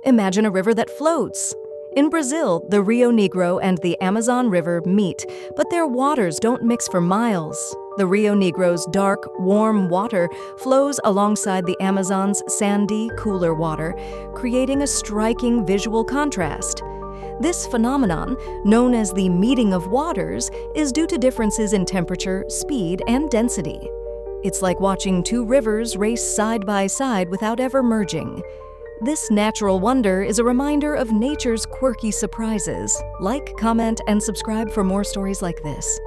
Imagine a river that floats. In Brazil, the Rio Negro and the Amazon River meet, but their waters don't mix for miles. The Rio Negro's dark, warm water flows alongside the Amazon's sandy, cooler water, creating a striking visual contrast. This phenomenon, known as the meeting of waters, is due to differences in temperature, speed, and density. It's like watching two rivers race side by side without ever merging. This natural wonder is a reminder of nature's quirky surprises. Like, comment, and subscribe for more stories like this.